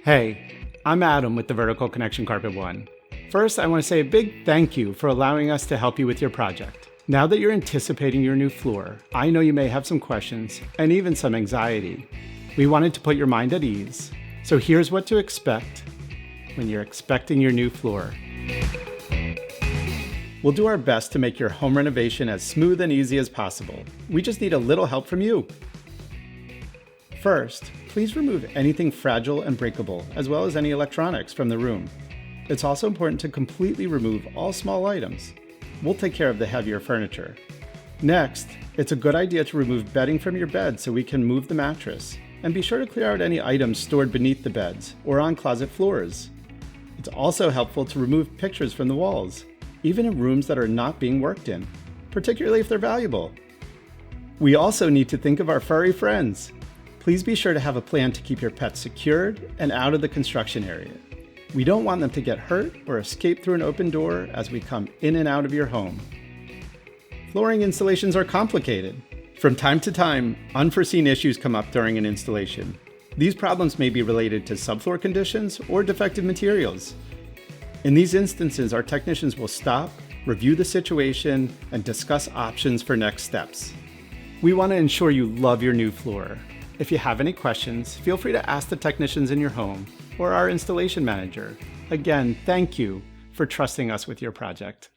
Hey, I'm Adam with the Vertical Connection Carpet One. First, I want to say a big thank you for allowing us to help you with your project. Now that you're anticipating your new floor, I know you may have some questions and even some anxiety. We wanted to put your mind at ease. So here's what to expect when you're expecting your new floor. We'll do our best to make your home renovation as smooth and easy as possible. We just need a little help from you. First, please remove anything fragile and breakable, as well as any electronics from the room. It's also important to completely remove all small items. We'll take care of the heavier furniture. Next, it's a good idea to remove bedding from your bed so we can move the mattress. And be sure to clear out any items stored beneath the beds or on closet floors. It's also helpful to remove pictures from the walls, even in rooms that are not being worked in, particularly if they're valuable. We also need to think of our furry friends. Please be sure to have a plan to keep your pets secured and out of the construction area. We don't want them to get hurt or escape through an open door as we come in and out of your home. Flooring installations are complicated. From time to time, unforeseen issues come up during an installation. These problems may be related to subfloor conditions or defective materials. In these instances, our technicians will stop, review the situation, and discuss options for next steps. We want to ensure you love your new floor. If you have any questions, feel free to ask the technicians in your home or our installation manager. Again, thank you for trusting us with your project.